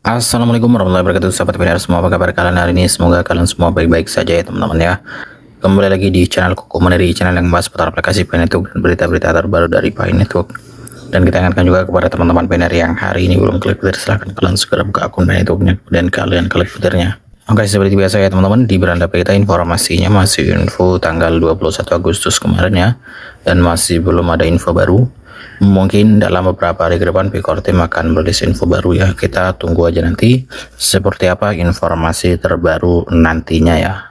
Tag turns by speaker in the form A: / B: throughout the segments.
A: Assalamualaikum warahmatullahi wabarakatuh, sahabat pendengar semua, apa kabar kalian hari ini? Semoga kalian semua baik-baik saja ya teman-teman ya. Kembali lagi di channel Koko Mandiri, channel yang membahas seputar aplikasi Pi Network dan berita-berita terbaru dari Pi Network. Dan kita ingatkan juga kepada teman-teman pendengar yang hari ini belum klik petir, silahkan kalian segera buka akun Pi Networknya dan kalian klik petirnya. Oke, seperti biasa ya teman-teman, di beranda berita informasinya masih info tanggal 21 Agustus kemarin ya, dan masih belum ada info baru. Mungkin dalam beberapa hari ke depan Picor Team akan merilis info baru ya. Kita tunggu aja nanti seperti apa informasi terbaru nantinya ya.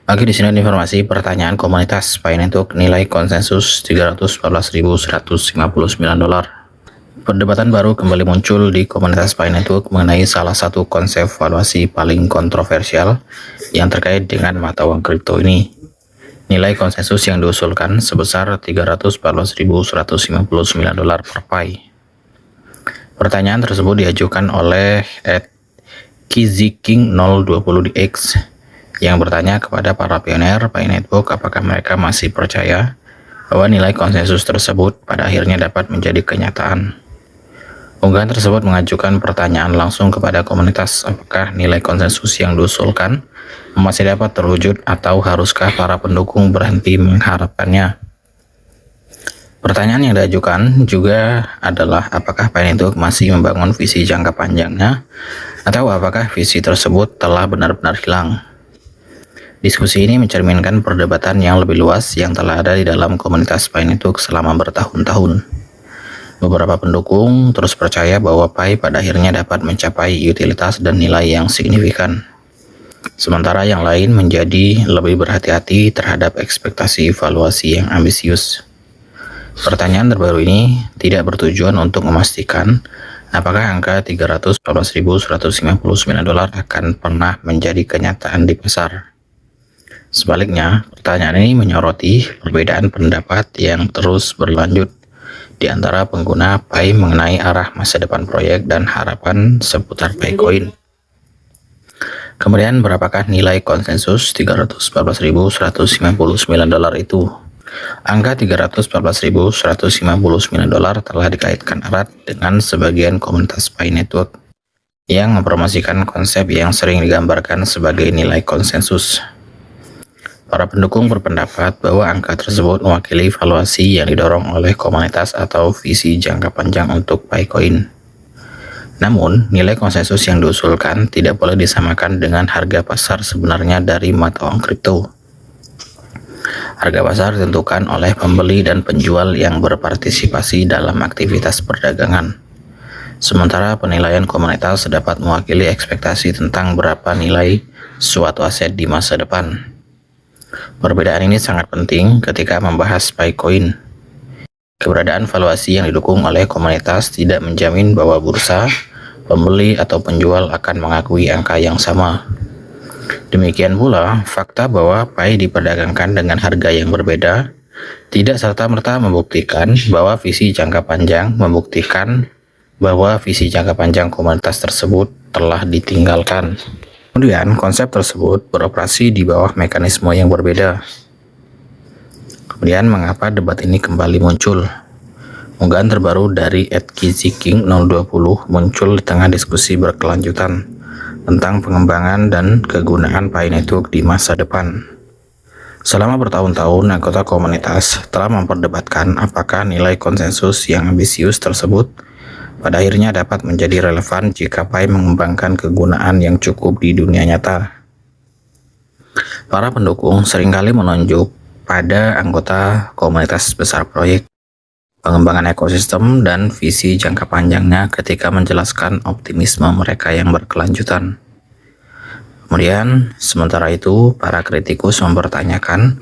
A: Oke, di sini ada informasi pertanyaan komunitas Pi Network nilai konsensus $314.159. Perdebatan baru kembali muncul di komunitas Pi Network mengenai salah satu konsep valuasi paling kontroversial yang terkait dengan mata uang kripto ini. Nilai konsensus yang diusulkan sebesar $314.159 per Pi. Pertanyaan tersebut diajukan oleh @kiziking020dx yang bertanya kepada para pioner Pi Network apakah mereka masih percaya bahwa nilai konsensus tersebut pada akhirnya dapat menjadi kenyataan. Unggahan tersebut mengajukan pertanyaan langsung kepada komunitas apakah nilai konsensus yang diusulkan masih dapat terwujud atau haruskah para pendukung berhenti mengharapkannya. Pertanyaan yang diajukan juga adalah apakah Pi Network masih membangun visi jangka panjangnya atau apakah visi tersebut telah benar-benar hilang. Diskusi ini mencerminkan perdebatan yang lebih luas yang telah ada di dalam komunitas Pi Network selama bertahun-tahun. Beberapa pendukung terus percaya bahwa Pi pada akhirnya dapat mencapai utilitas dan nilai yang signifikan. Sementara yang lain menjadi lebih berhati-hati terhadap ekspektasi valuasi yang ambisius. Pertanyaan terbaru ini tidak bertujuan untuk memastikan apakah angka $314.159 akan pernah menjadi kenyataan di pasar. Sebaliknya, pertanyaan ini menyoroti perbedaan pendapat yang terus berlanjut di antara pengguna Pi mengenai arah masa depan proyek dan harapan seputar Picoin. Kemudian berapakah nilai konsensus $314.159 itu? Angka $314.159 telah dikaitkan erat dengan sebagian komunitas Pi Network yang mempromosikan konsep yang sering digambarkan sebagai nilai konsensus. Para pendukung berpendapat bahwa angka tersebut mewakili valuasi yang didorong oleh komunitas atau visi jangka panjang untuk Picoin. Namun, nilai konsensus yang diusulkan tidak boleh disamakan dengan harga pasar sebenarnya dari mata uang kripto. Harga pasar ditentukan oleh pembeli dan penjual yang berpartisipasi dalam aktivitas perdagangan. Sementara penilaian komunitas dapat mewakili ekspektasi tentang berapa nilai suatu aset di masa depan. Perbedaan ini sangat penting ketika membahas Picoin. Keberadaan valuasi yang didukung oleh komunitas tidak menjamin bahwa bursa, pembeli, atau penjual akan mengakui angka yang sama. Demikian pula, fakta bahwa Pi diperdagangkan dengan harga yang berbeda tidak serta-merta membuktikan bahwa visi jangka panjang komunitas tersebut telah ditinggalkan. Kemudian, konsep tersebut beroperasi di bawah mekanisme yang berbeda. Kemudian, mengapa debat ini kembali muncul? Unggahan terbaru dari @kiziking020 muncul di tengah diskusi berkelanjutan tentang pengembangan dan kegunaan Pi Network di masa depan. Selama bertahun-tahun, anggota komunitas telah memperdebatkan apakah nilai konsensus yang ambisius tersebut pada akhirnya dapat menjadi relevan jika Pi mengembangkan kegunaan yang cukup di dunia nyata. Para pendukung seringkali menunjuk pada anggota komunitas besar proyek, pengembangan ekosistem, dan visi jangka panjangnya ketika menjelaskan optimisme mereka yang berkelanjutan. Kemudian, sementara itu, para kritikus mempertanyakan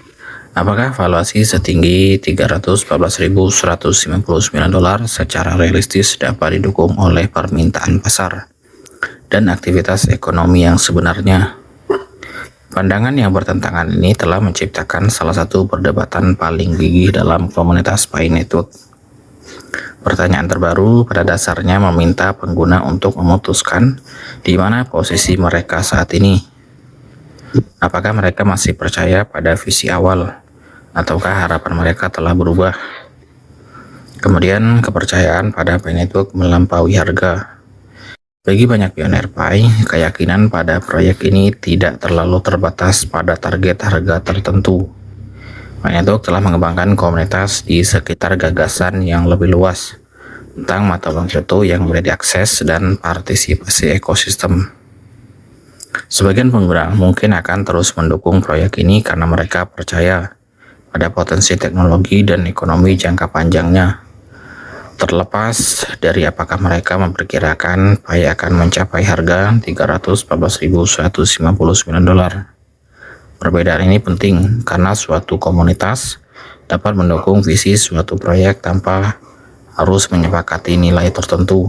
A: apakah valuasi setinggi $314.159 secara realistis dapat didukung oleh permintaan pasar dan aktivitas ekonomi yang sebenarnya. Pandangan yang bertentangan ini telah menciptakan salah satu perdebatan paling gigih dalam komunitas Pi Network. Pertanyaan terbaru pada dasarnya meminta pengguna untuk memutuskan di mana posisi mereka saat ini. Apakah mereka masih percaya pada visi awal, ataukah harapan mereka telah berubah? Kemudian kepercayaan pada Pi Network melampaui harga. Bagi banyak pioner Pi, keyakinan pada proyek ini tidak terlalu terbatas pada target harga tertentu. Pi Network telah mengembangkan komunitas di sekitar gagasan yang lebih luas tentang mata uang kripto yang mudah diakses dan partisipasi ekosistem. Sebagian pengguna mungkin akan terus mendukung proyek ini karena mereka percaya pada potensi teknologi dan ekonomi jangka panjangnya. Terlepas dari apakah mereka memperkirakan Pi akan mencapai harga $314.159. Perbedaan ini penting karena suatu komunitas dapat mendukung visi suatu proyek tanpa harus menyepakati nilai tertentu.